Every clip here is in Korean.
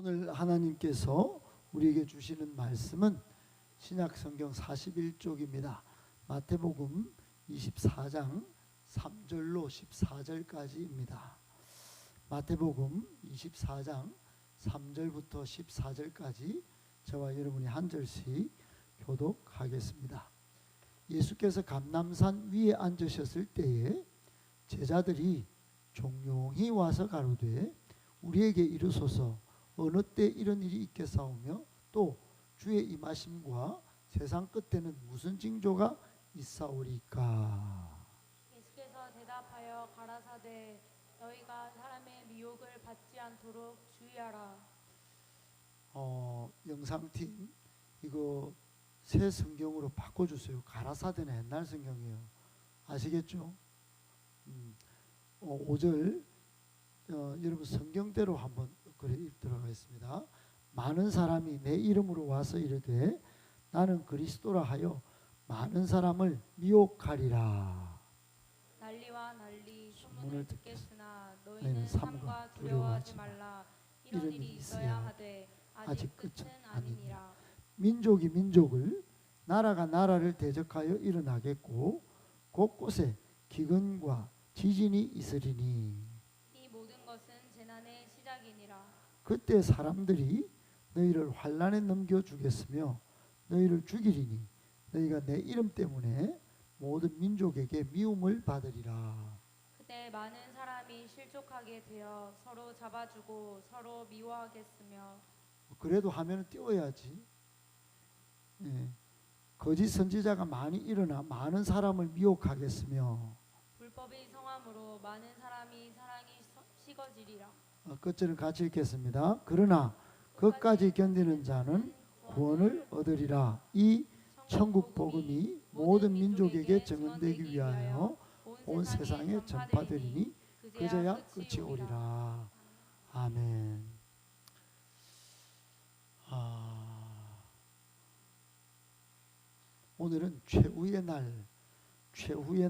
오늘 하나님께서 우리에게 주시는 말씀은 신약 성경 41쪽입니다. 마태복음 24장 3절로 14절까지입니다. 마태복음 24장 3절부터 14절까지 저와 여러분이 한 절씩 교독하겠습니다. 예수께서 감람산 위에 앉으셨을 때에 제자들이 종용히 와서 가로되 우리에게 이르소서 어느 때 이런 일이 있겠사오며 또 주의 임하심과 세상 끝에는 무슨 징조가 있사오리까. 예수께서 대답하여 가라사대 너희가 사람의 미혹을 받지 않도록 주의하라. 영상팀 이거 새 성경으로 바꿔주세요. 가라사대는 옛날 성경이에요. 아시겠죠? 5절 여러분 성경대로 한번 그래 읽도록 하겠습니다. 많은 사람이 내 이름으로 와서 이르되 나는 그리스도라 하여 많은 사람을 미혹하리라. 난리와 난리 소문을 소문을 듣겠으나 너희는 삼가 두려워하지 말라. 이런 일이 있어야 하되 아직 끝은 아니니라. 민족이 민족을 나라가 나라를 대적하여 일어나겠고 곳곳에 기근과 지진이 있으리니 이 모든 것은 재난의 시작이니라. 그때 사람들이 너희를 환난에 넘겨 주겠으며 너희를 죽이리니 너희가 내 이름 때문에 모든 민족에게 미움을 받으리라. 그때 많은 사람이 실족하게 되어 서로 잡아주고 서로 미워하겠으며 그래도 하면 띄워야지. 거짓 선지자가 많이 일어나 많은 사람을 미혹하겠으며 불법이 성함으로 많은 사람이 사랑이 식어지리라. 끝절은 같이 읽겠습니다. 그러나 그까지 견디는 자는 구원을 얻으리라. 이 천국 복음이 모든 민족에게 증언되기 위하여 온 세상에 전파되리니 그제야 끝이 오리라. 아멘. 오늘은 최후의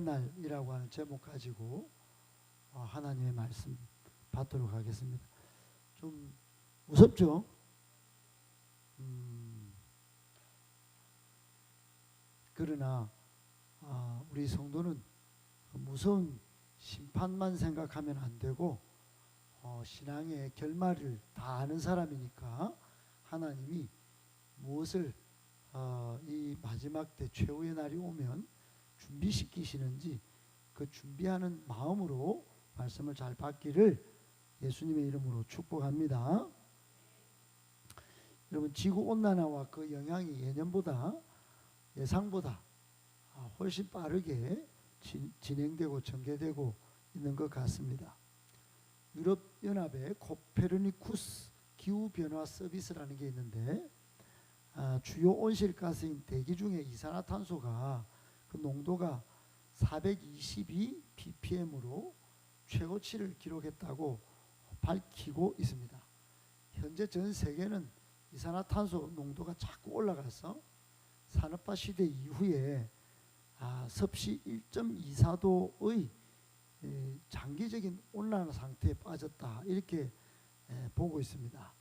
날이라고 하는 제목 가지고 하나님의 말씀 받도록 하겠습니다. 좀 무섭죠? 그러나 우리 성도는 무서운 심판만 생각하면 안 되고 신앙의 결말을 다 아는 사람이니까 하나님이 무엇을 이 마지막 때 최후의 날이 오면 준비시키시는지 그 준비하는 마음으로 말씀을 잘 받기를 예수님의 이름으로 축복합니다. 여러분 지구온난화와 그 영향이 예상보다 훨씬 빠르게 진행되고 전개되고 있는 것 같습니다. 유럽연합의 코페르니쿠스 기후변화 서비스라는 게 있는데 주요 온실가스인 대기 중에 이산화탄소가 그 농도가 422 ppm으로 최고치를 기록했다고 밝히고 있습니다. 현재 전 세계는 이산화탄소 농도가 자꾸 올라가서 산업화 시대 이후에 섭씨 1.24도의 장기적인 온난화 상태에 빠졌다 이렇게 보고 있습니다.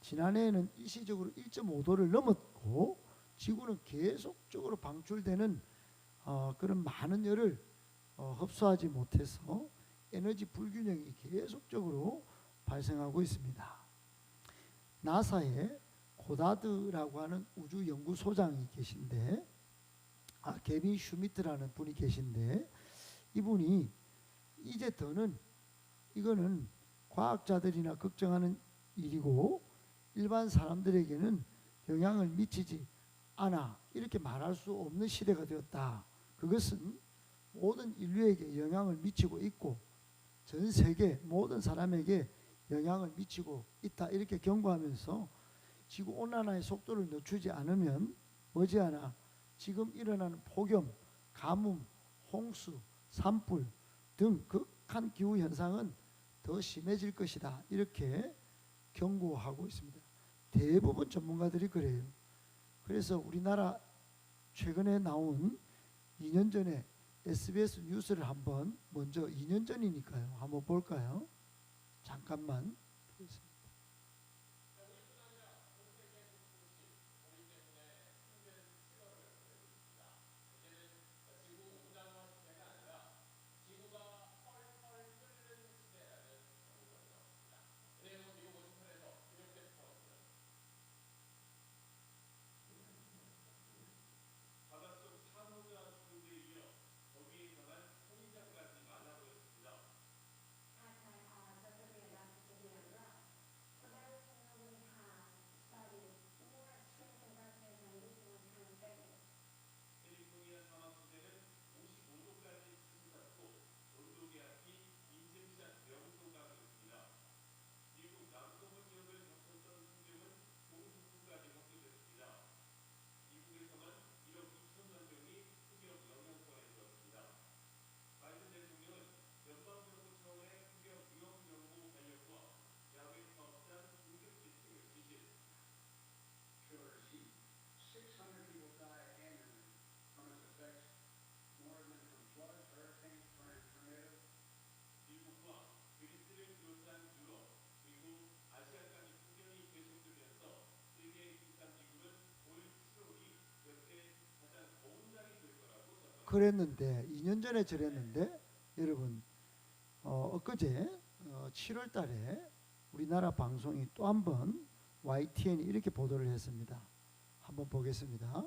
지난해에는 일시적으로 1.5도를 넘었고 지구는 계속적으로 방출되는 그런 많은 열을 흡수하지 못해서 에너지 불균형이 계속적으로 발생하고 있습니다. 나사의 고다드라고 하는 우주 연구소장이 계신데 개빈 슈미트라는 분이 계신데 이분이 이제 더는 이거는 과학자들이나 걱정하는 일이고 일반 사람들에게는 영향을 미치지 않아 이렇게 말할 수 없는 시대가 되었다. 그것은 모든 인류에게 영향을 미치고 있고 전 세계 모든 사람에게 영향을 미치고 있다 이렇게 경고하면서 지구온난화의 속도를 늦추지 않으면 머지않아 지금 일어나는 폭염, 가뭄, 홍수, 산불 등 극한 기후현상은 더 심해질 것이다 이렇게 경고하고 있습니다. 대부분 전문가들이 그래요. 그래서 우리나라 최근에 나온 2년 전에 SBS 뉴스를 한번 먼저 2년 전이니까요. 한번 볼까요? 잠깐만 보겠습니다. 그랬는데 2년 전에 저랬는데 여러분 엊그제 7월 달에 우리나라 방송이 또 한 번 YTN이 이렇게 보도를 했습니다. 한번 보겠습니다.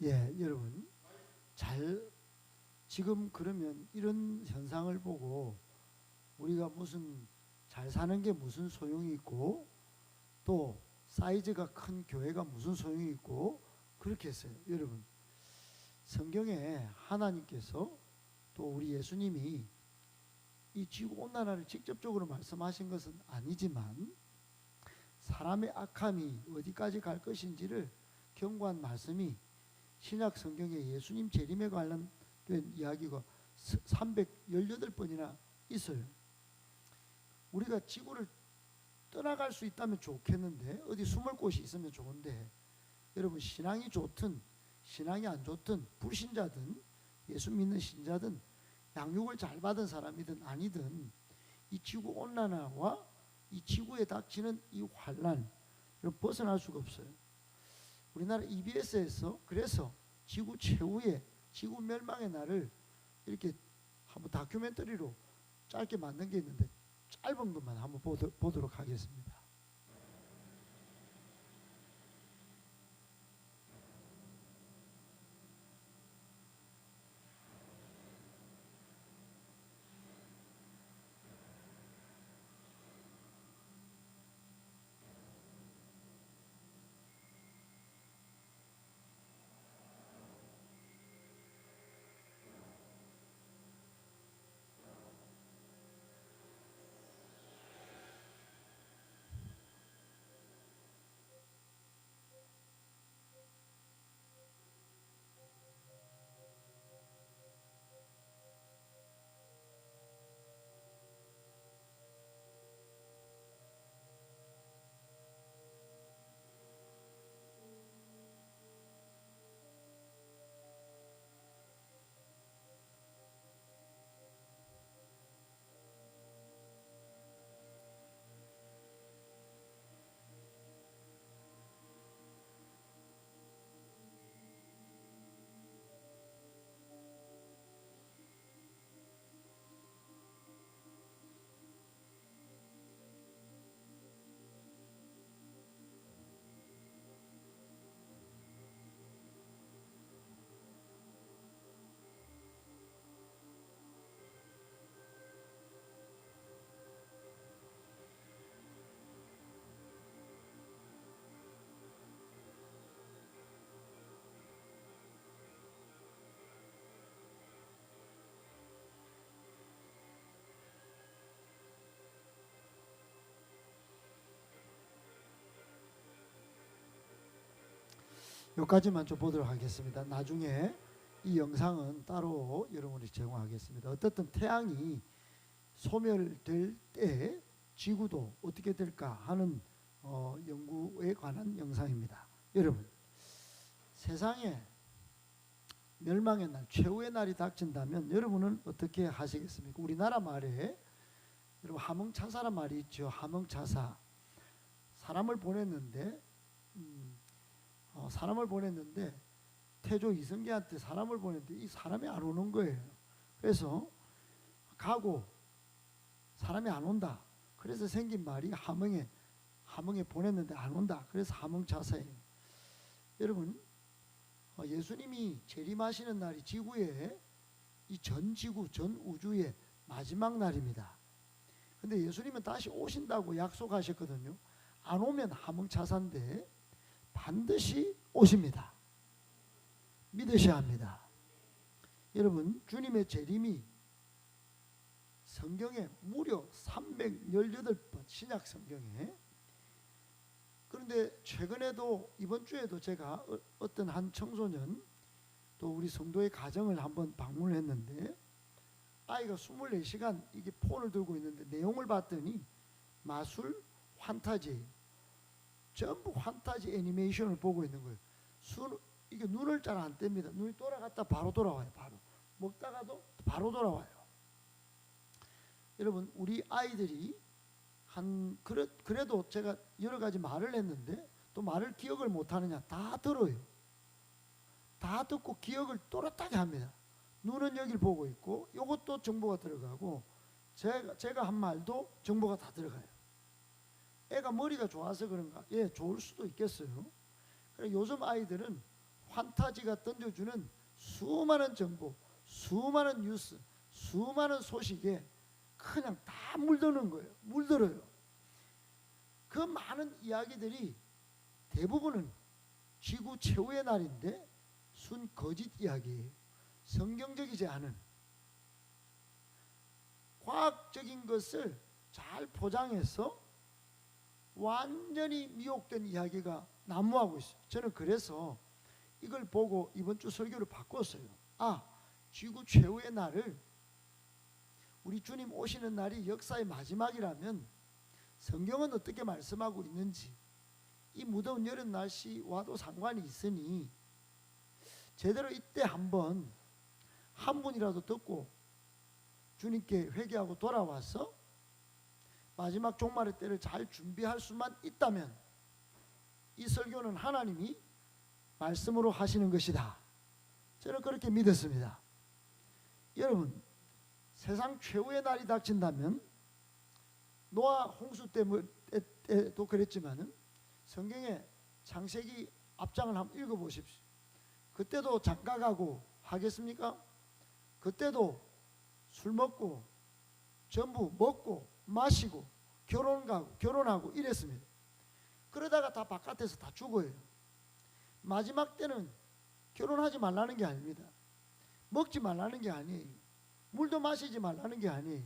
예, 여러분 잘 지금 그러면 이런 현상을 보고 우리가 무슨 잘 사는 게 무슨 소용이 있고 또 사이즈가 큰 교회가 무슨 소용이 있고 그렇게 했어요. 여러분 성경에 하나님께서 또 우리 예수님이 이 지구온난화를 직접적으로 말씀하신 것은 아니지만 사람의 악함이 어디까지 갈 것인지를 경고한 말씀이 신약 성경에 예수님 재림에 관련된 이야기가 318번이나 있어요. 우리가 지구를 떠나갈 수 있다면 좋겠는데 어디 숨을 곳이 있으면 좋은데 여러분 신앙이 좋든 신앙이 안 좋든 불신자든 예수 믿는 신자든 양육을 잘 받은 사람이든 아니든 이 지구 온난화와 이 지구에 닥치는 이 환난 벗어날 수가 없어요. 우리나라 EBS에서 그래서 지구 최후의 지구 멸망의 날을 이렇게 한번 다큐멘터리로 짧게 만든 게 있는데 짧은 것만 한번 보도록 하겠습니다. 여기까지만 좀 보도록 하겠습니다. 나중에 이 영상은 따로 여러분이 제공하겠습니다. 어떻든 태양이 소멸될 때 지구도 어떻게 될까 하는 연구에 관한 영상입니다. 여러분, 세상에 멸망의 날, 최후의 날이 닥친다면 여러분은 어떻게 하시겠습니까? 우리나라 말에 여러분 하몽차사란 말이 있죠. 하몽차사. 사람을 보냈는데 태조 이성계한테 사람을 보냈는데 이 사람이 안 오는 거예요. 그래서 가고 사람이 안 온다. 그래서 생긴 말이 하몽에 보냈는데 안 온다. 그래서 하몽차사예요. 여러분, 예수님이 재림하시는 날이 지구의 이 전 지구, 전 우주의 마지막 날입니다. 근데 예수님은 다시 오신다고 약속하셨거든요. 안 오면 하몽차사인데 반드시 오십니다. 믿으셔야 합니다. 여러분, 주님의 재림이 성경에 무려 318번, 신약 성경에. 그런데 최근에도 이번 주에도 제가 어떤 한 청소년 또 우리 성도의 가정을 한번 방문을 했는데 아이가 24시간 이게 폰을 들고 있는데 내용을 봤더니 마술 환타지예요. 전부 환타지 애니메이션을 보고 있는 거예요. 이게 눈을 잘 안 뗍니다. 눈이 돌아갔다 바로 돌아와요. 바로 먹다가도 바로 돌아와요. 여러분, 우리 아이들이 그래도 제가 여러 가지 말을 했는데 또 말을 기억을 못하느냐, 다 들어요. 다 듣고 기억을 또렷하게 합니다. 눈은 여기를 보고 있고 이것도 정보가 들어가고 제가 한 말도 정보가 다 들어가요. 애가 머리가 좋아서 그런가? 예, 좋을 수도 있겠어요. 그래, 요즘 아이들은 환타지가 던져주는 수많은 정보, 수많은 뉴스, 수많은 소식에 그냥 다 물드는 거예요. 물들어요. 그 많은 이야기들이 대부분은 지구 최후의 날인데 순 거짓 이야기예요. 성경적이지 않은 과학적인 것을 잘 포장해서 완전히 미혹된 이야기가 난무하고 있어요. 저는 그래서 이걸 보고 이번 주 설교를 바꿨어요. 지구 최후의 날을, 우리 주님 오시는 날이 역사의 마지막이라면 성경은 어떻게 말씀하고 있는지, 이 무더운 여름 날씨와도 상관이 있으니 제대로 이때 한 분이라도 듣고 주님께 회개하고 돌아와서 마지막 종말의 때를 잘 준비할 수만 있다면 이 설교는 하나님이 말씀으로 하시는 것이다. 저는 그렇게 믿었습니다. 여러분, 세상 최후의 날이 닥친다면 노아 홍수 때도 그랬지만은 성경에 창세기 앞장을 한번 읽어보십시오. 그때도 장가가고 하겠습니까? 그때도 술 먹고 전부 먹고 마시고 결혼하고 이랬습니다. 그러다가 다 바깥에서 다 죽어요. 마지막 때는 결혼하지 말라는 게 아닙니다. 먹지 말라는 게 아니에요. 물도 마시지 말라는 게 아니에요.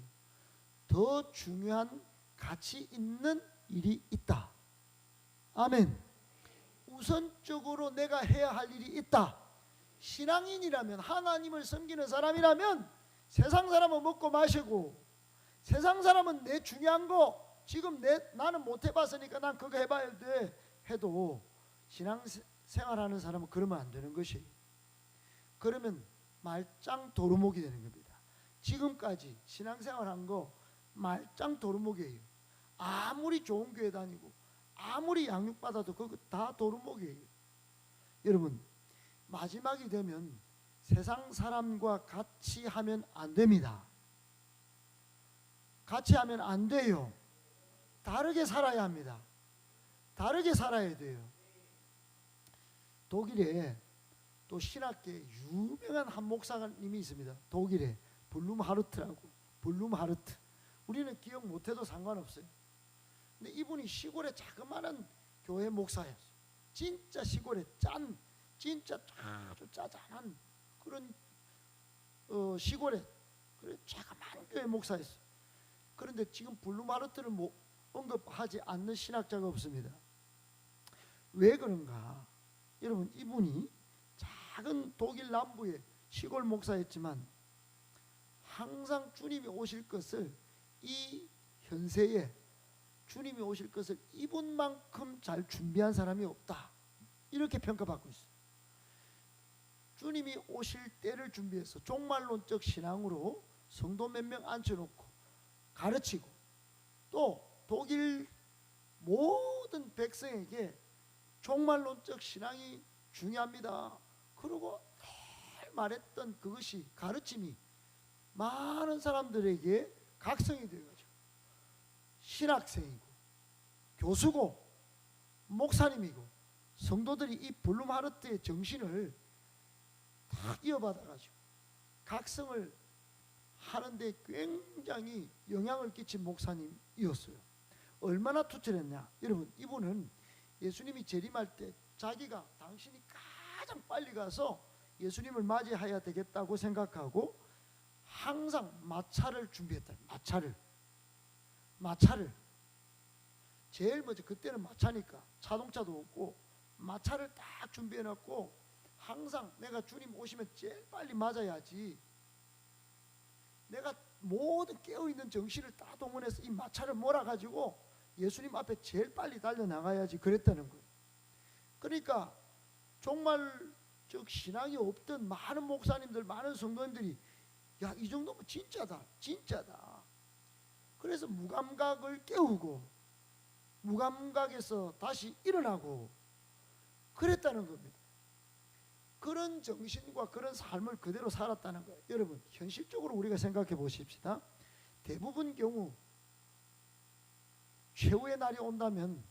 더 중요한 가치 있는 일이 있다. 아멘. 우선적으로 내가 해야 할 일이 있다. 신앙인이라면, 하나님을 섬기는 사람이라면 세상 사람은 먹고 마시고, 세상 사람은 내 중요한 거 지금 나는 못 해봤으니까 난 그거 해봐야 돼 해도 신앙생활하는 사람은 그러면 안 되는 것이, 그러면 말짱 도루묵이 되는 겁니다. 지금까지 신앙생활한 거 말짱 도루묵이에요. 아무리 좋은 교회 다니고 아무리 양육받아도 그거 다 도루묵이에요. 여러분, 마지막이 되면 세상 사람과 같이 하면 안 됩니다. 같이 하면 안 돼요. 다르게 살아야 합니다. 다르게 살아야 돼요. 독일에 또 신학계 유명한 한 목사님이 있습니다. 독일에 블룸하르트라고. 블룸하르트. 우리는 기억 못해도 상관없어요. 근데 이분이 시골에 자그마한 교회 목사였어요. 진짜 시골에 진짜 아주 짜잔한 그런 시골에 자그마한 교회 목사였어요. 그런데 지금 블룸하르트를 언급하지 않는 신학자가 없습니다. 왜 그런가? 여러분, 이분이 작은 독일 남부의 시골 목사였지만 항상 주님이 오실 것을 이 현세에 주님이 오실 것을 이분만큼 잘 준비한 사람이 없다. 이렇게 평가받고 있어요. 주님이 오실 때를 준비해서 종말론적 신앙으로 성도 몇 명 앉혀놓고 가르치고 또 독일 모든 백성에게 종말론적 신앙이 중요합니다. 그리고 늘 말했던 그것이 가르침이 많은 사람들에게 각성이 되어가지고 신학생이고 교수고 목사님이고 성도들이 이 블룸하르트의 정신을 다 이어받아가지고 각성을 하는데 굉장히 영향을 끼친 목사님이었어요. 얼마나 투철했냐. 여러분, 이분은 예수님이 재림할 때 자기가 당신이 가장 빨리 가서 예수님을 맞이해야 되겠다고 생각하고 항상 마차를 준비했다. 마차를 제일 먼저, 그때는 마차니까 자동차도 없고 마차를 딱 준비해놨고 항상 내가 주님 오시면 제일 빨리 맞아야지, 내가 모든 깨어있는 정신을 다 동원해서 이 마차를 몰아가지고 예수님 앞에 제일 빨리 달려나가야지 그랬다는 거예요. 그러니까 종말적 신앙이 없던 많은 목사님들, 많은 성도님들이 야, 이 정도면 진짜다. 그래서 무감각을 깨우고 무감각에서 다시 일어나고 그랬다는 겁니다. 그런 정신과 그런 삶을 그대로 살았다는 거예요. 여러분, 현실적으로 우리가 생각해 보십시다. 대부분 경우 최후의 날이 온다면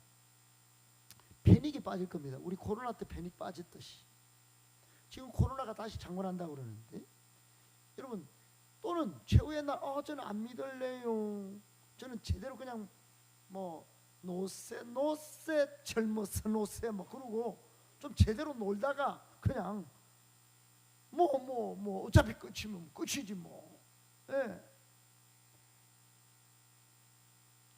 패닉이 빠질 겁니다. 우리 코로나 때 패닉 빠졌듯이 지금 코로나가 다시 창궐한다고 그러는데, 여러분, 또는 최후의 날 저는 안 믿을래요. 저는 제대로 그냥 뭐 노세 젊어서 노세 뭐 그러고 좀 제대로 놀다가 그냥 뭐 어차피 끝이면 끝이지 뭐. 예.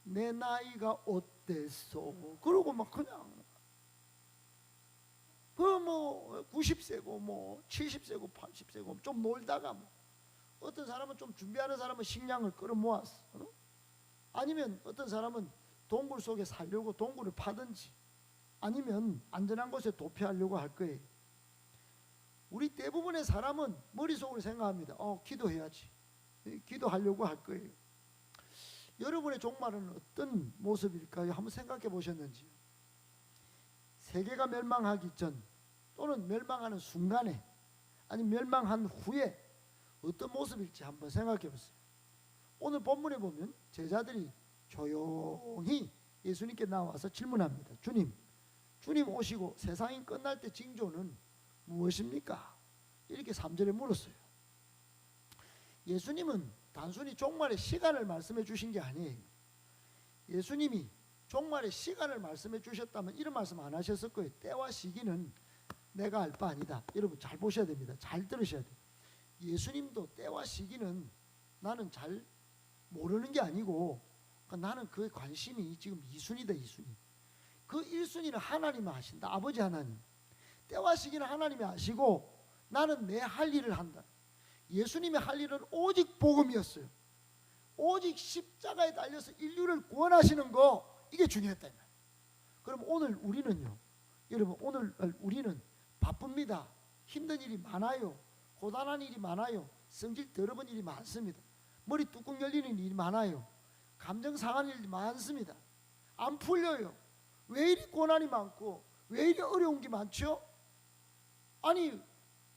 내 나이가 어땠어? 그러고 막 그냥 뭐 90세고 뭐 70세고 80세고 좀 놀다가 뭐 어떤 사람은 좀 준비하는 사람은 식량을 끌어모았어. 아니면 어떤 사람은 동굴 속에 살려고 동굴을 파든지 아니면 안전한 곳에 도피하려고 할 거예요. 우리 대부분의 사람은 머릿속으로 생각합니다. 기도해야지. 기도하려고 할 거예요. 여러분의 종말은 어떤 모습일까요? 한번 생각해 보셨는지요? 세계가 멸망하기 전 또는 멸망하는 순간에 아니면 멸망한 후에 어떤 모습일지 한번 생각해 보세요. 오늘 본문에 보면 제자들이 조용히 예수님께 나와서 질문합니다. 주님 오시고 세상이 끝날 때 징조는 무엇입니까? 이렇게 3절에 물었어요. 예수님은 단순히 종말의 시간을 말씀해 주신 게 아니에요. 예수님이 종말의 시간을 말씀해 주셨다면 이런 말씀 안 하셨을 거예요. 때와 시기는 내가 알 바 아니다. 여러분 잘 보셔야 됩니다. 잘 들으셔야 돼요. 예수님도 때와 시기는 나는 잘 모르는 게 아니고 나는 그의 관심이 지금 2순위다. 2순위. 그 1순위는 하나님이 하신다. 아버지 하나님. 때와 시기는 하나님이 아시고 나는 내 할 일을 한다. 예수님이 할 일은 오직 복음이었어요. 오직 십자가에 달려서 인류를 구원하시는 거, 이게 중요했다. 그럼 오늘 우리는요, 여러분, 오늘 우리는 바쁩니다. 힘든 일이 많아요. 고단한 일이 많아요. 성질 더러운 일이 많습니다. 머리 뚜껑 열리는 일이 많아요. 감정 상하는 일이 많습니다. 안 풀려요. 왜 이리 고난이 많고 왜 이리 어려운 게 많죠? 아니,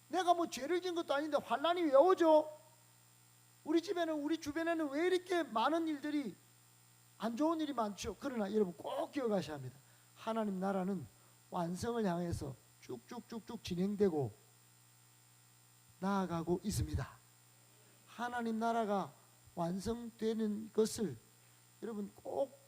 내가 뭐 죄를 지은 것도 아닌데 환난이 왜 오죠? 우리 집에는, 우리 주변에는 왜 이렇게 많은 일들이, 안 좋은 일이 많죠? 그러나 여러분 꼭 기억하셔야 합니다. 하나님 나라는 완성을 향해서 쭉쭉쭉쭉 진행되고 나아가고 있습니다. 하나님 나라가 완성되는 것을 여러분 꼭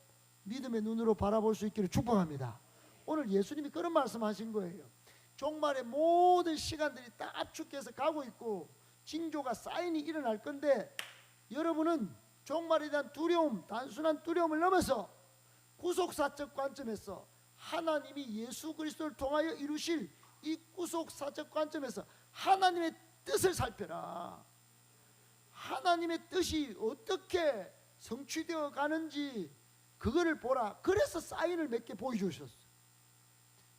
믿음의 눈으로 바라볼 수 있기를 축복합니다. 오늘 예수님이 그런 말씀하신 거예요. 종말의 모든 시간들이 다 압축해서 가고 있고 징조가 사인이 일어날 건데, 여러분은 종말에 대한 두려움, 단순한 두려움을 넘어서 구속사적 관점에서 하나님이 예수 그리스도를 통하여 이루실 이 구속사적 관점에서 하나님의 뜻을 살펴라. 하나님의 뜻이 어떻게 성취되어 가는지 그거를 보라. 그래서 사인을 몇 개 보여주셨어요.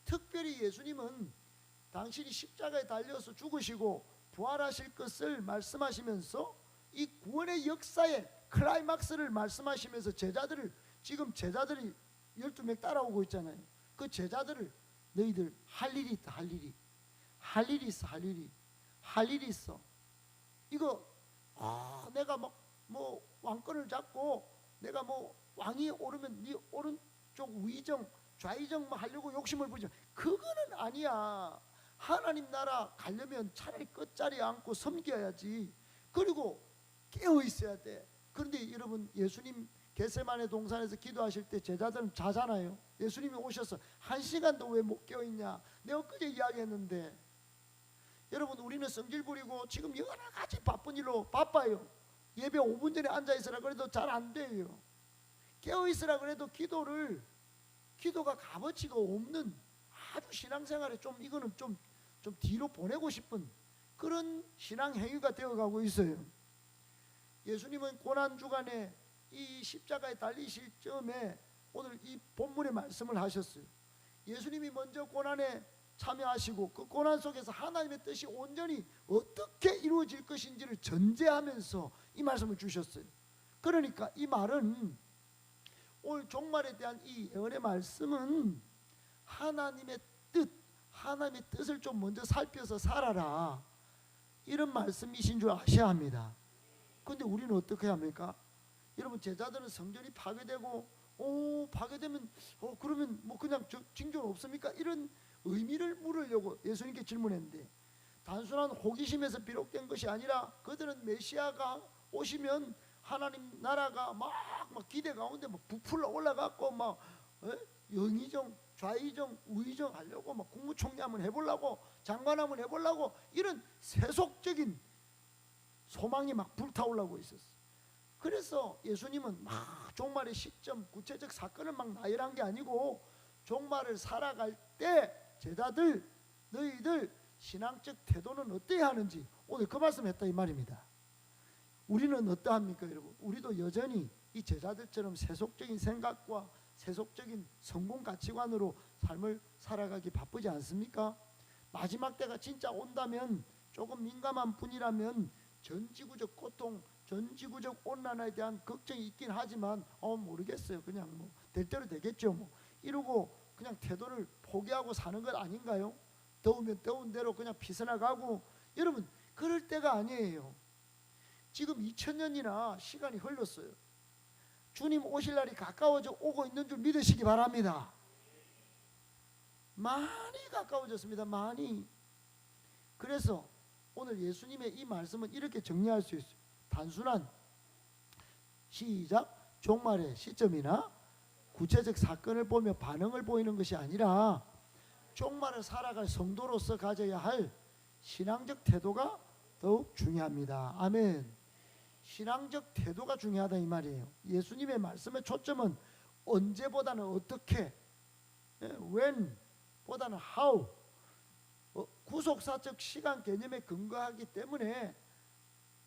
특별히 예수님은 당신이 십자가에 달려서 죽으시고 부활하실 것을 말씀하시면서 이 구원의 역사의 클라이막스를 말씀하시면서 지금 제자들이 12명 따라오고 있잖아요. 그 제자들을 너희들 할 일이 있다. 할 일이 있어. 이거 내가 뭐 왕권을 잡고 내가 뭐 왕이 오르면 네 오른쪽 위정 좌의정 뭐 하려고 욕심을 부리지. 그거는 아니야. 하나님 나라 가려면 차라리 끝자리에 앉고 섬겨야지. 그리고 깨어 있어야 돼. 그런데 여러분, 예수님 겟세마네 동산에서 기도하실 때 제자들은 자잖아요. 예수님이 오셔서 1시간도 왜 못 깨어 있냐. 내가 엊그제 이야기했는데, 여러분, 우리는 성질 부리고 지금 여러 가지 바쁜 일로 바빠요. 예배 5분 전에 앉아 있으라 그래도 잘 안 돼요. 깨어 있으라 그래도 기도가 값어치가 없는 아주 신앙생활에 이거는 좀 뒤로 보내고 싶은 그런 신앙 행위가 되어가고 있어요. 예수님은 고난주간에 이 십자가에 달리실 즈음에 오늘 이 본문의 말씀을 하셨어요. 예수님이 먼저 고난에 참여하시고 그 고난 속에서 하나님의 뜻이 온전히 어떻게 이루어질 것인지를 전제하면서 이 말씀을 주셨어요. 그러니까 이 말은, 오늘 종말에 대한 이 예언의 말씀은 하나님의 뜻을 좀 먼저 살펴서 살아라, 이런 말씀이신 줄 아셔야 합니다. 그런데 우리는 어떻게 합니까? 여러분, 제자들은 성전이 파괴되고 파괴되면 그러면 뭐 그냥 징조 없습니까? 이런 의미를 물으려고 예수님께 질문했는데, 단순한 호기심에서 비롯된 것이 아니라 그들은 메시아가 오시면 하나님 나라가 막 기대 가운데 막 부풀어 올라갔고 막 영의정 좌의정 우의정 하려고 막 국무총리 한번 해보려고 장관 한번 해보려고 이런 세속적인 소망이 막 불타오르고 있었어요. 그래서 예수님은 막 종말의 시점 구체적 사건을 막 나열한 게 아니고, 종말을 살아갈 때 제자들 너희들 신앙적 태도는 어때야 하는지 오늘 그 말씀했다 이 말입니다. 우리는 어떠합니까 여러분? 우리도 여전히 이 제자들처럼 세속적인 생각과 세속적인 성공 가치관으로 삶을 살아가기 바쁘지 않습니까? 마지막 때가 진짜 온다면 조금 민감한 분이라면 전지구적 고통, 전지구적 온난화에 대한 걱정이 있긴 하지만 모르겠어요. 그냥 뭐 될 대로 되겠죠. 뭐 이러고 그냥 태도를 포기하고 사는 것 아닌가요? 더우면 더운 대로 그냥 피서나가고. 여러분, 그럴 때가 아니에요. 지금 2000년이나 시간이 흘렀어요. 주님 오실 날이 가까워져 오고 있는 줄 믿으시기 바랍니다. 많이 가까워졌습니다. 많이. 그래서 오늘 예수님의 이 말씀은 이렇게 정리할 수 있어요. 단순한 시작 종말의 시점이나 구체적 사건을 보며 반응을 보이는 것이 아니라 종말을 살아갈 성도로서 가져야 할 신앙적 태도가 더욱 중요합니다. 아멘. 신앙적 태도가 중요하다 이 말이에요. 예수님의 말씀의 초점은 언제보다는 어떻게, when 보다는 how, 구속사적 시간 개념에 근거하기 때문에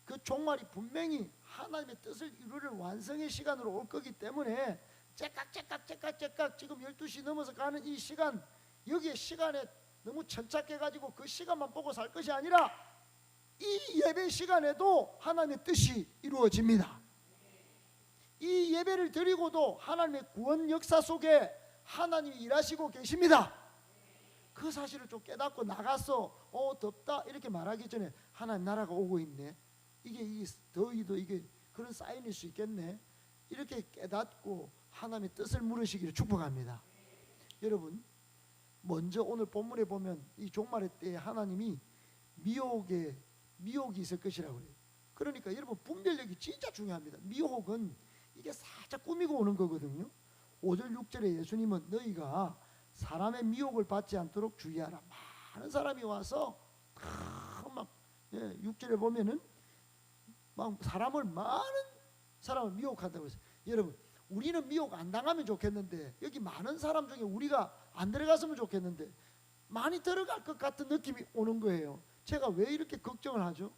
그 종말이 분명히 하나님의 뜻을 이루는 완성의 시간으로 올 거기 때문에 째깍 지금 12시 넘어서 가는 이 시간, 여기에 시간에 너무 천착해가지고 그 시간만 보고 살 것이 아니라 이 예배 시간에도 하나님의 뜻이 이루어집니다. 이 예배를 드리고도 하나님의 구원 역사 속에 하나님이 일하시고 계십니다. 그 사실을 좀 깨닫고 나가서 덥다 이렇게 말하기 전에 하나님 나라가 오고 있네, 이게 더위도 이게 그런 사인일 수 있겠네, 이렇게 깨닫고 하나님의 뜻을 물으시기를 축복합니다. 여러분, 먼저 오늘 본문에 보면 이 종말의 때에 하나님이 미혹이 있을 것이라고 그래요. 그러니까 여러분, 분별력이 진짜 중요합니다. 미혹은 이게 살짝 꾸미고 오는 거거든요. 5절 6절에 예수님은 너희가 사람의 미혹을 받지 않도록 주의하라. 많은 사람이 와서 막 6절에 보면은 막 많은 사람을 미혹한다고 했어요. 여러분, 우리는 미혹 안 당하면 좋겠는데, 여기 많은 사람 중에 우리가 안 들어갔으면 좋겠는데 많이 들어갈 것 같은 느낌이 오는 거예요. 제가 왜 이렇게 걱정을 하죠?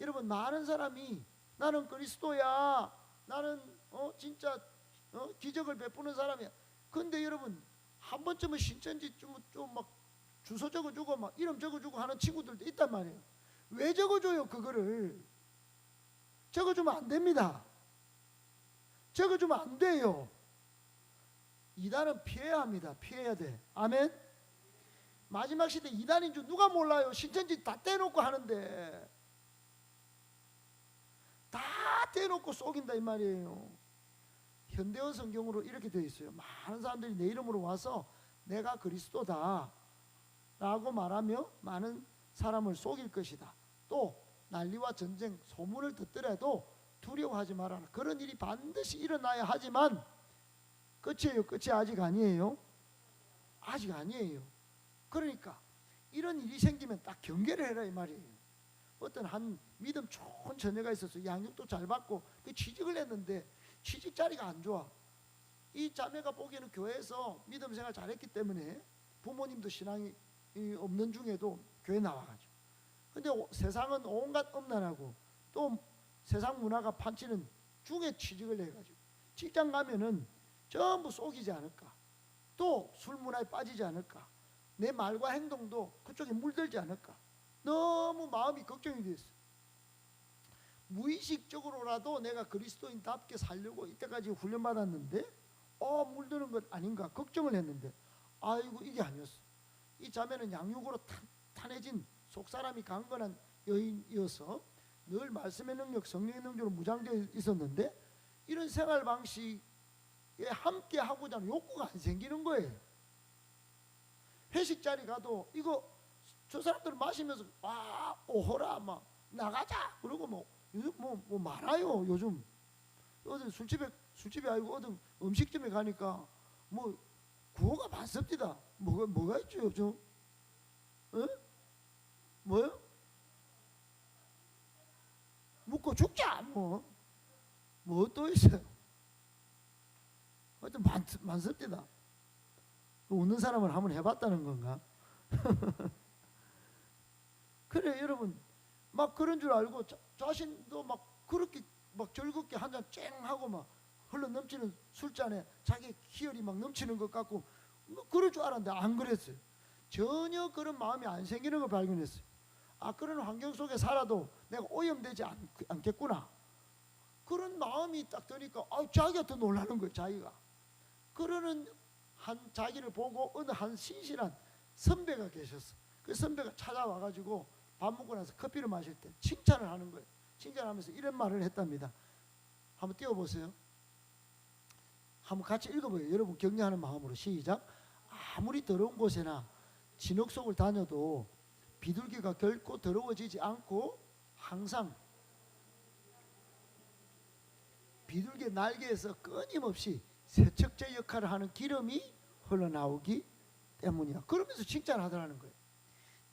여러분, 많은 사람이 나는 그리스도야, 나는 진짜 기적을 베푸는 사람이야. 근데 여러분, 한 번쯤은 신천지 좀 막 주소 적어주고 막 이름 적어주고 하는 친구들도 있단 말이에요. 왜 적어줘요? 그거를 적어주면 안 됩니다. 적어주면 안 돼요. 이단은 피해야 합니다. 피해야 돼. 아멘. 마지막 시대 이단인 줄 누가 몰라요? 신천지 다 떼놓고 하는데, 다 떼놓고 속인다 이 말이에요. 현대어 성경으로 이렇게 되어 있어요. 많은 사람들이 내 이름으로 와서 내가 그리스도다 라고 말하며 많은 사람을 속일 것이다. 또 난리와 전쟁 소문을 듣더라도 두려워하지 말아라. 그런 일이 반드시 일어나야 하지만 끝이에요. 끝이 아직 아니에요. 아직 아니에요. 그러니까 이런 일이 생기면 딱 경계를 해라 이 말이에요. 어떤 한 믿음 좋은 처녀가 있었어요. 양육도 잘 받고 취직을 했는데 취직 자리가 안 좋아. 이 자매가 보기에는 교회에서 믿음 생활 잘했기 때문에 부모님도 신앙이 없는 중에도 교회 나와가지고, 근데 세상은 온갖 음란하고 또 세상 문화가 판치는 중에 취직을 해가지고 직장 가면은 전부 속이지 않을까, 또 술 문화에 빠지지 않을까, 내 말과 행동도 그쪽에 물들지 않을까, 너무 마음이 걱정이 됐어. 무의식적으로라도 내가 그리스도인답게 살려고 이때까지 훈련받았는데 물드는 것 아닌가 걱정을 했는데, 아이고 이게 아니었어. 이 자매는 양육으로 탄탄해진 속사람이 강건한 여인이어서 늘 말씀의 능력, 성령의 능력으로 무장되어 있었는데, 이런 생활 방식에 함께 하고자 하는 욕구가 안 생기는 거예요. 회식 자리 가도 이거 저 사람들 마시면서 오호라 막 나가자 그러고 뭐 많아요. 요즘 어디 술집에 아니고 어떤 음식점에 가니까 뭐 구호가 많습니다. 뭐가 있죠 요즘? 뭐요? 묻고 죽자 뭐 또 있어요? 하여튼 많습니다. 웃는 사람을 한번 해봤다는 건가? 그래 여러분, 막 그런 줄 알고 자신도 막 그렇게 막 즐겁게 한 잔 쨍 하고 막 흘러 넘치는 술잔에 자기 희열이 막 넘치는 것 같고 뭐 그럴 줄 알았는데 안 그랬어요. 전혀 그런 마음이 안 생기는 걸 발견했어요. 그런 환경 속에 살아도 내가 오염되지 않겠구나, 그런 마음이 딱 드니까 자기가 더 놀라는 거예요. 자기가 그러는 자기를 보고 어느 한 신실한 선배가 계셨어. 그 선배가 찾아와가지고 밥 먹고 나서 커피를 마실 때 칭찬을 하는 거예요. 칭찬하면서 이런 말을 했답니다. 한번 띄워보세요. 한번 같이 읽어보세요. 여러분 격려하는 마음으로 시작. 아무리 더러운 곳에나 진흙 속을 다녀도 비둘기가 결코 더러워지지 않고 항상 비둘기의 날개에서 끊임없이 세척제 역할을 하는 기름이 흘러나오기 때문이야. 그러면서 칭찬하더라는 거예요.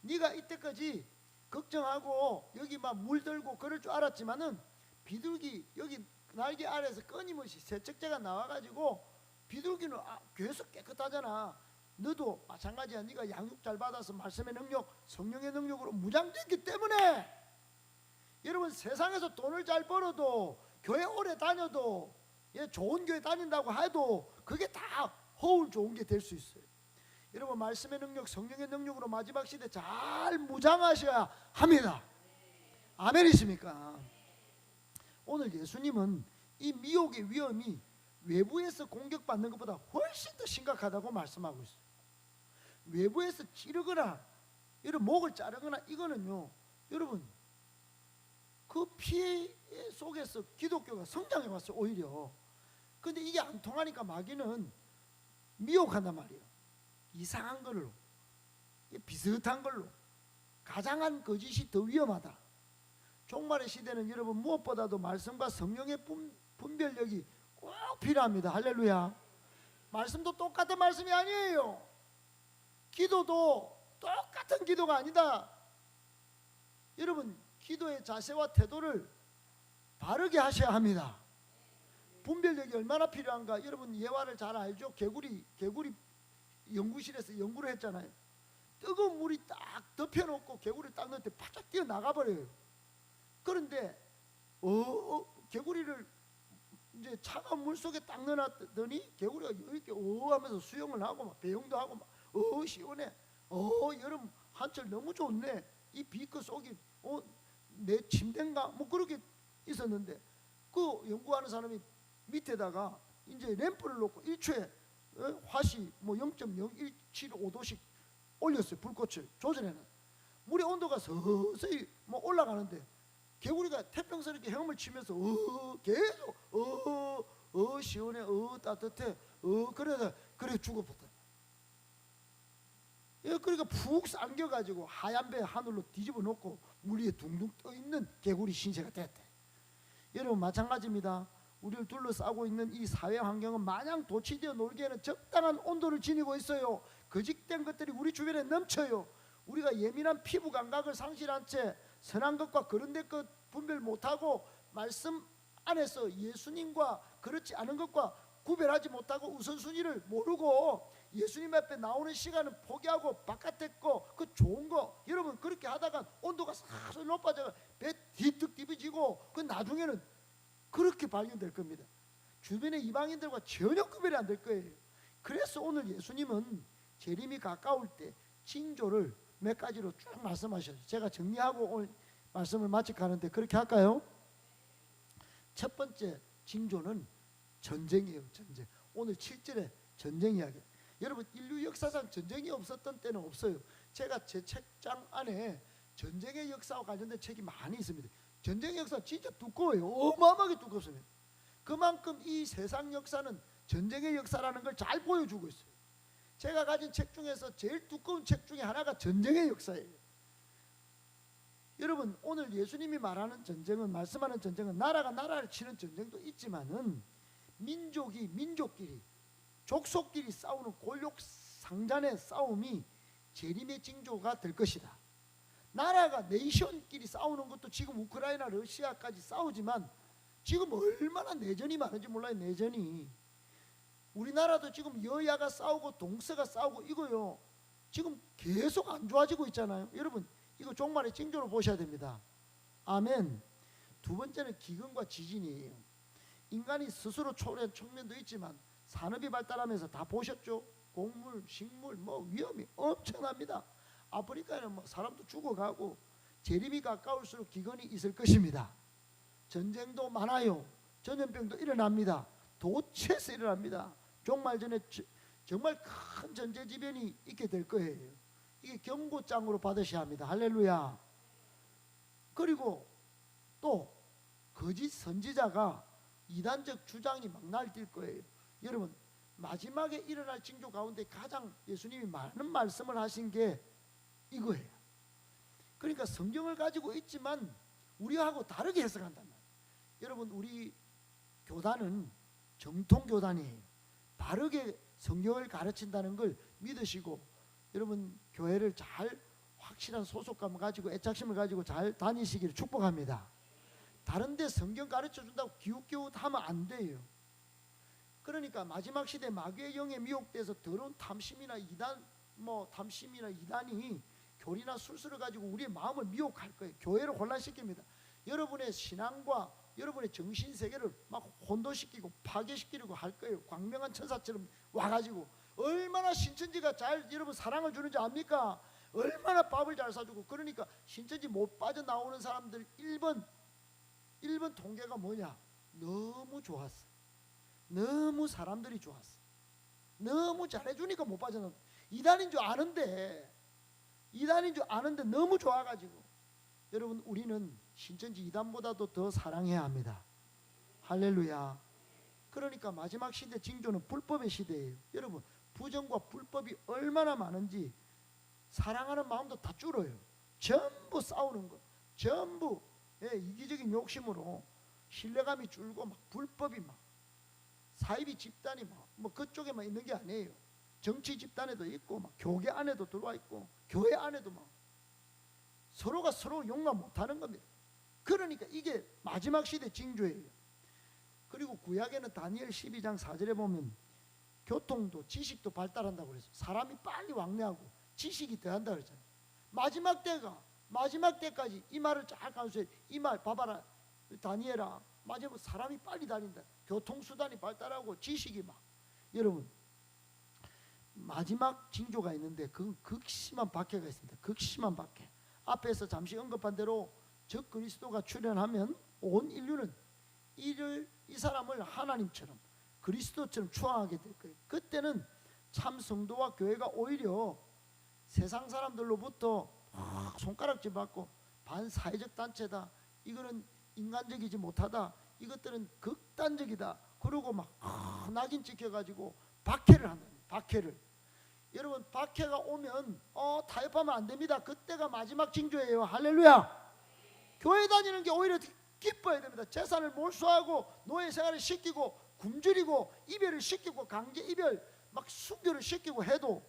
네가 이때까지 걱정하고 여기 막 물들고 그럴 줄 알았지만은 비둘기 여기 날개 아래에서 끊임없이 세척제가 나와가지고 비둘기는 계속 깨끗하잖아. 너도 마찬가지야. 네가 양육 잘 받아서 말씀의 능력, 성령의 능력으로 무장됐기 때문에, 여러분 세상에서 돈을 잘 벌어도 교회 오래 다녀도 좋은 교회 다닌다고 해도 그게 다 허울 좋은 게 될 수 있어요. 여러분 말씀의 능력, 성령의 능력으로 마지막 시대 잘 무장하셔야 합니다. 아멘이십니까? 오늘 예수님은 이 미혹의 위험이 외부에서 공격받는 것보다 훨씬 더 심각하다고 말씀하고 있어요. 외부에서 찌르거나 여러분 목을 자르거나 이거는요, 여러분 그 피해 속에서 기독교가 성장해 왔어요. 오히려. 근데 이게 안 통하니까 마귀는 미혹한단 말이에요. 이상한 걸로, 비슷한 걸로, 가장한 거짓이 더 위험하다. 종말의 시대는 여러분 무엇보다도 말씀과 성령의 분별력이 꼭 필요합니다. 할렐루야. 말씀도 똑같은 말씀이 아니에요. 기도도 똑같은 기도가 아니다. 여러분 기도의 자세와 태도를 바르게 하셔야 합니다. 분별력이 얼마나 필요한가 여러분 예화를 잘 알죠? 개구리 연구실에서 연구를 했잖아요. 뜨거운 물이 딱 덮여놓고 개구리를 딱 넣을 때 바짝 뛰어나가버려요. 그런데 개구리를 이제 차가운 물 속에 딱 넣어놨더니 개구리가 이렇게 하면서 수영을 하고 막 배영도 하고 막 시원해. 여름 한철 너무 좋네. 이 비커 속이 내 침대인가 뭐 그렇게 있었는데, 그 연구하는 사람이 밑에다가 이제 램프를 놓고 1초에 화씨 뭐 0.0175도씩 올렸어요. 불꽃을 조절해는. 물의 온도가 서서히 뭐 올라가는데 개구리가 태평스럽게 헤엄을 치면서 계속 시원해, 따뜻해, 그래 죽어버렸다. 그러니까 푹 안겨가지고 하얀 배 하늘로 뒤집어 놓고 물 위에 둥둥 떠 있는 개구리 신세가 됐대. 여러분 마찬가지입니다. 우리를 둘러싸고 있는 이 사회 환경은 마냥 도취되어 놀기에는 적당한 온도를 지니고 있어요. 거짓된 것들이 우리 주변에 넘쳐요. 우리가 예민한 피부 감각을 상실한 채 선한 것과 거른된 것 분별 못하고 말씀 안에서 예수님과 그렇지 않은 것과 구별하지 못하고 우선순위를 모르고 예수님 앞에 나오는 시간은 포기하고 바깥에 거 그 좋은 거 여러분 그렇게 하다가 온도가 사서 높아져 배 뒤뚝 뒤집어지고 그 나중에는 그렇게 발견될 겁니다. 주변의 이방인들과 전혀 구별이 안 될 거예요. 그래서 오늘 예수님은 재림이 가까울 때 징조를 몇 가지로 쭉 말씀하셨어요. 제가 정리하고 오늘 말씀을 마치가는데 그렇게 할까요? 첫 번째 징조는 전쟁이에요. 전쟁. 오늘 7절에 전쟁 이야기. 여러분 인류 역사상 전쟁이 없었던 때는 없어요. 제가 제 책장 안에 전쟁의 역사와 관련된 책이 많이 있습니다. 전쟁의 역사 진짜 두꺼워요. 어마어마하게 두껍습니다. 그만큼 이 세상 역사는 전쟁의 역사라는 걸 잘 보여주고 있어요. 제가 가진 책 중에서 제일 두꺼운 책 중에 하나가 전쟁의 역사예요. 여러분 오늘 예수님이 말하는 전쟁은, 말씀하는 전쟁은 나라가 나라를 치는 전쟁도 있지만은 민족이 민족끼리 족속끼리 싸우는 골욕상잔의 싸움이 재림의 징조가 될 것이다. 나라가 네이션끼리 싸우는 것도 지금 우크라이나 러시아까지 싸우지만 지금 얼마나 내전이 많은지 몰라요. 내전이 우리나라도 지금 여야가 싸우고 동서가 싸우고 이거요 지금 계속 안 좋아지고 있잖아요. 여러분 이거 종말의 징조로 보셔야 됩니다. 아멘. 두 번째는 기근과 지진이에요. 인간이 스스로 초래한 측면도 있지만 산업이 발달하면서 다 보셨죠? 곡물, 식물 뭐 위험이 엄청납니다. 아프리카에는 뭐 사람도 죽어가고 재림이 가까울수록 기근이 있을 것입니다. 전쟁도 많아요. 전염병도 일어납니다. 도처에서 일어납니다. 종말 전에 정말 큰 전제지변이 있게 될 거예요. 이게 경고장으로 받으셔야 합니다. 할렐루야. 그리고 또 거짓 선지자가 이단적 주장이 막 날뛸 거예요. 여러분 마지막에 일어날 징조 가운데 가장 예수님이 많은 말씀을 하신 게 이거예요. 그러니까 성경을 가지고 있지만 우리하고 다르게 해석한단 말이에요. 여러분 우리 교단은 정통교단이에요. 바르게 성경을 가르친다는 걸 믿으시고 여러분 교회를 잘 확실한 소속감을 가지고 애착심을 가지고 잘 다니시기를 축복합니다. 다른 데 성경 가르쳐준다고 기웃기웃하면 안 돼요. 그러니까 마지막 시대 마귀의 영에 미혹돼서 더러운 탐심이나 이단이 교리나 술수를 가지고 우리의 마음을 미혹할 거예요. 교회를 혼란시킵니다. 여러분의 신앙과 여러분의 정신세계를 막 혼돈시키고 파괴시키려고 할 거예요. 광명한 천사처럼 와가지고 얼마나 신천지가 잘 여러분 사랑을 주는지 압니까? 얼마나 밥을 잘 사주고. 그러니까 신천지 못 빠져나오는 사람들 1번 통계가 뭐냐? 너무 좋았어. 너무 사람들이 좋았어. 너무 잘해주니까 못 빠져나와. 이단인 줄 아는데 너무 좋아가지고. 여러분 우리는 신천지 이단보다도 더 사랑해야 합니다. 할렐루야. 그러니까 마지막 시대 징조는 불법의 시대예요. 여러분 부정과 불법이 얼마나 많은지 사랑하는 마음도 다 줄어요. 전부 싸우는 거, 전부 이기적인 욕심으로 신뢰감이 줄고 막 불법이 막 사이비 집단이 뭐 그쪽에만 있는 게 아니에요. 정치 집단에도 있고 막 교계 안에도 들어와 있고 교회 안에도 막 서로가 서로 용납 못하는 겁니다. 그러니까 이게 마지막 시대 징조예요. 그리고 구약에는 다니엘 12장 4절에 보면 교통도 지식도 발달한다고 그랬어요. 사람이 빨리 왕래하고 지식이 더한다 그랬잖아요. 마지막 때까지 이 말을 잘 간수해. 이 말 봐봐라 다니엘아, 마지막 사람이 빨리 다닌다. 교통수단이 발달하고 지식이 막. 여러분 마지막 징조가 있는데 그건 극심한 박해가 있습니다. 극심한 박해. 앞에서 잠시 언급한 대로 적 그리스도가 출현하면 온 인류는 이 사람을 하나님처럼 그리스도처럼 추앙하게 될 거예요. 그때는 참 성도와 교회가 오히려 세상 사람들로부터 손가락질 받고 반사회적 단체다, 이거는 인간적이지 못하다, 이것들은 극단적이다, 그러고 막 낙인 찍혀가지고 박해를 한다. 박해를. 여러분 박해가 오면 타협하면 안 됩니다. 그때가 마지막 징조예요. 할렐루야. 교회 다니는 게 오히려 기뻐야 됩니다. 재산을 몰수하고 노예 생활을 시키고 굶주리고 이별을 시키고 강제 이별 막 순교를 시키고 해도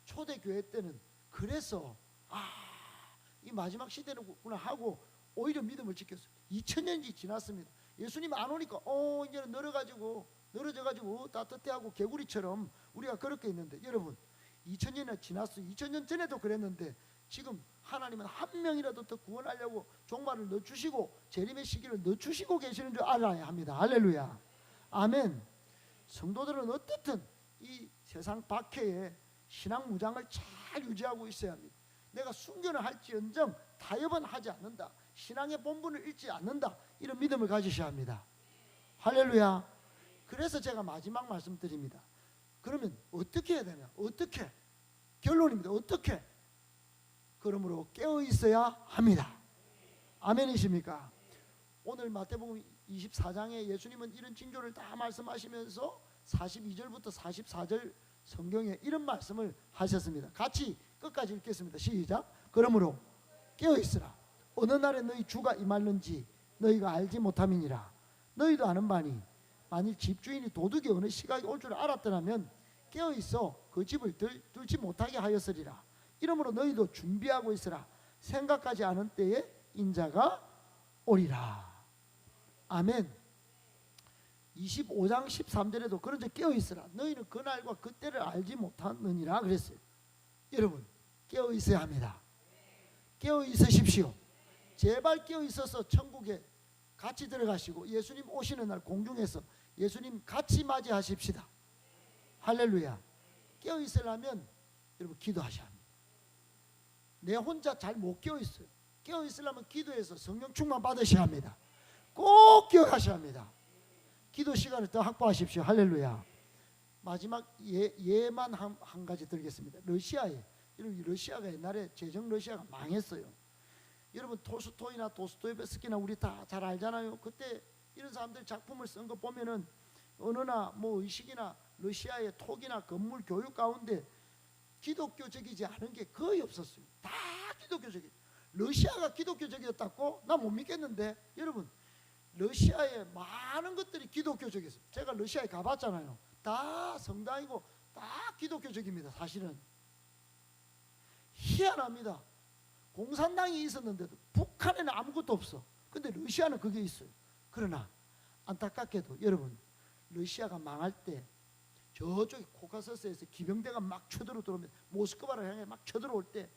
초대교회 때는 그래서 이 마지막 시대는구나 하고 오히려 믿음을 지켰어요. 2000년이 지났습니다. 예수님 안 오니까 이제는 늘어져가지고 따뜻해하고 개구리처럼 우리가 그렇게 있는데, 여러분 2000년이 지났어요. 2000년 전에도 그랬는데 지금 하나님은 한 명이라도 더 구원하려고 종말을 넣어주시고 재림의 시기를 넣어주시고 계시는 줄 알아야 합니다. 할렐루야. 아멘. 성도들은 어떻든 이 세상 박해에 신앙 무장을 잘 유지하고 있어야 합니다. 내가 순교는 할지언정 타협은 하지 않는다, 신앙의 본분을 잃지 않는다, 이런 믿음을 가지셔야 합니다. 할렐루야. 그래서 제가 마지막 말씀드립니다. 그러면 어떻게 해야 되냐? 어떻게? 결론입니다. 어떻게? 그러므로 깨어 있어야 합니다. 아멘이십니까? 오늘 마태복음 24장에 예수님은 이런 징조를 다 말씀하시면서 42절부터 44절 성경에 이런 말씀을 하셨습니다. 같이 끝까지 읽겠습니다. 시작. 그러므로 깨어 있으라. 어느 날에 너희 주가 임할는지 너희가 알지 못함이니라. 너희도 아는 바니 만일 집주인이 도둑이 어느 시각이 올 줄 알았더라면 깨어 있어 그 집을 들지 못하게 하였으리라. 이러므로 너희도 준비하고 있으라. 생각하지 않은 때에 인자가 오리라. 아멘. 25장 13절에도 그런즉 깨어 있으라. 너희는 그날과 그때를 알지 못하느니라 그랬어요. 여러분 깨어 있어야 합니다. 깨어 있으십시오. 제발 깨어 있어서 천국에 같이 들어가시고 예수님 오시는 날 공중에서 예수님 같이 맞이하십시다. 할렐루야. 깨어 있으려면 여러분 기도하셔야 합니다. 내 혼자 잘 못 깨어 있어요. 깨어 있으려면 기도해서 성령 충만 받으셔야 합니다. 꼭 기억하셔야 합니다. 기도 시간을 더 확보하십시오. 할렐루야. 마지막 예만 한 가지 드리겠습니다. 여러분 러시아가 옛날에 제정 러시아가 망했어요. 여러분 톨스토이나 도스토옙스키나 우리 다 잘 알잖아요. 그때 이런 사람들 작품을 쓴 거 보면은 언어나 뭐 의식이나 러시아의 톡이나 건물 교육 가운데 기독교적이지 않은 게 거의 없었어요. 다 기독교적이에요. 러시아가 기독교적이었다고? 나 못 믿겠는데. 여러분 러시아의 많은 것들이 기독교적이었어요. 제가 러시아에 가봤잖아요. 다 성당이고 다 기독교적입니다. 사실은 희한합니다. 공산당이 있었는데도 북한에는 아무것도 없어. 근데 러시아는 그게 있어요. 그러나 안타깝게도 여러분 러시아가 망할 때 저쪽에 코카서스에서 기병대가 막 쳐들어 들어오면 모스크바를 향해 막 쳐들어올 때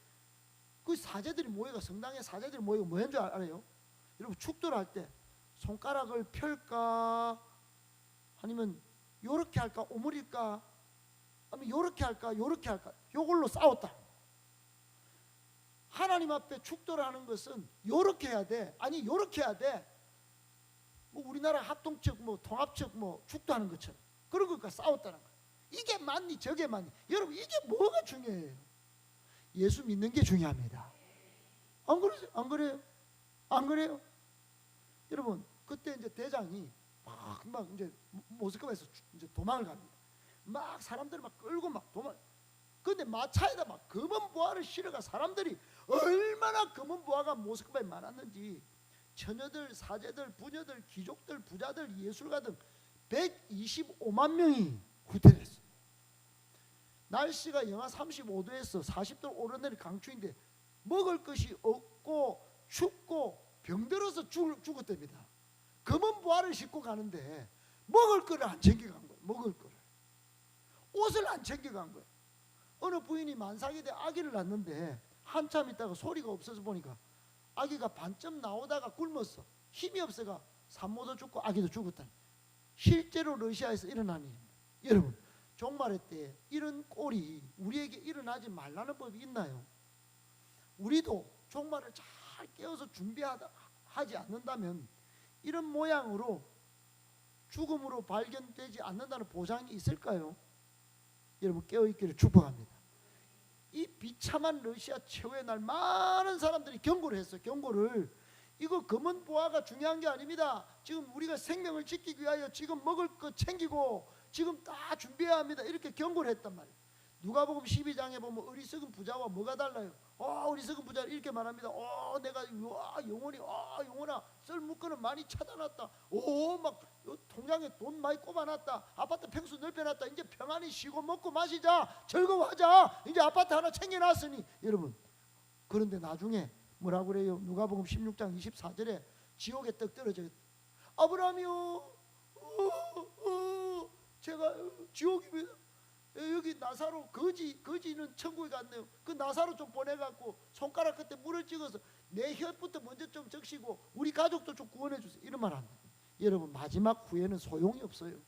그 사제들이 모여가 성당에 사제들이 모여가 뭐 했는 줄 알아요? 여러분 축도를 할 때 손가락을 펼까 아니면 요렇게 할까 오므릴까 아니면 요렇게 할까 요렇게 할까 요걸로 싸웠다. 하나님 앞에 축도를 하는 것은 요렇게 해야 돼. 아니 요렇게 해야 돼. 뭐 우리나라 합동측 뭐 통합측 뭐 축도하는 것처럼 그런 것과 싸웠다는 거예요. 이게 맞니 저게 맞니. 여러분 이게 뭐가 중요해요? 예수 믿는 게 중요합니다. 안 그러세요? 안 그래요? 안 그래요? 여러분 그때 이제 대장이 막 이제 모스크바에서 이제 도망을 갑니다. 막 사람들을 막 끌고 막 도망. 근데 마차에다 막 검은 보화를 실어가 사람들이 얼마나 검은 보화가 모스크바에 많았는지 처녀들, 사제들, 부녀들, 귀족들, 부자들, 예술가 등 125만 명이 후퇴했어요. 날씨가 영하 35도에서 40도 오르내린 강추인데 먹을 것이 없고 춥고 병들어서 죽었답니다. 검은 보화를 싣고 가는데 먹을 거를 안 챙겨간 거예요. 먹을 거를. 옷을 안 챙겨간 거예요. 어느 부인이 만삭이 돼 아기를 낳는데 한참 있다가 소리가 없어서 보니까 아기가 반쯤 나오다가 굶었어. 힘이 없어가 산모도 죽고 아기도 죽었다. 실제로 러시아에서 일어난 일입니다. 여러분, 종말의 때 이런 꼴이 우리에게 일어나지 말라는 법이 있나요? 우리도 종말을 잘 깨워서 준비하지 않는다면 이런 모양으로 죽음으로 발견되지 않는다는 보장이 있을까요? 여러분, 깨어있기를 축복합니다. 이 비참한 러시아 최후의 날 많은 사람들이 경고를 했어요. 경고를. 이거 검은 보화가 중요한 게 아닙니다. 지금 우리가 생명을 지키기 위하여 지금 먹을 거 챙기고 지금 다 준비해야 합니다. 이렇게 경고를 했단 말이에요. 누가복음 12장에 보면 어리석은 부자와 뭐가 달라요? 어리석은 부자 이렇게 말합니다. 내가 영혼이 영혼아 썰 묶어는 많이 찾아놨다. 막 통장에 돈 많이 꼽아놨다. 아파트 평수 넓혀놨다. 이제 평안히 쉬고 먹고 마시자. 즐거워하자. 이제 아파트 하나 챙겨놨으니. 여러분, 그런데 나중에 뭐라고 그래요? 누가복음 16장 24절에 지옥에 떡 떨어져. 아브라함이요, 제가 지옥입니다. 여기 나사로 거지는 천국에 갔네요. 그 나사로 좀 보내갖고 손가락 끝에 물을 찍어서 내 혀부터 먼저 좀 적시고 우리 가족도 좀 구원해 주세요. 이런 말 합니다. 여러분, 마지막 후에는 소용이 없어요.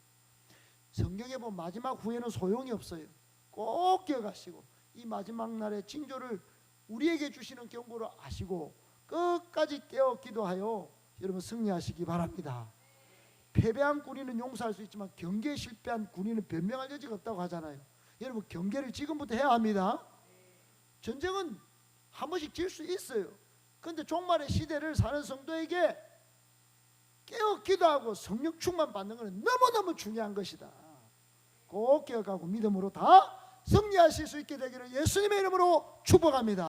성경에 보면 마지막 후에는 소용이 없어요. 꼭 기억하시고 이 마지막 날의 징조를 우리에게 주시는 경고를 아시고 끝까지 깨어 기도하여 여러분 승리하시기 바랍니다. 패배한 군인은 용서할 수 있지만 경계에 실패한 군인은 변명할 여지가 없다고 하잖아요. 여러분, 경계를 지금부터 해야 합니다. 전쟁은 한 번씩 질 수 있어요. 그런데 종말의 시대를 사는 성도에게 깨어 기도하고 성령 충만 받는 것은 너무너무 중요한 것이다. 꼭 기억하고 믿음으로 다 승리하실 수 있게 되기를 예수님의 이름으로 축복합니다.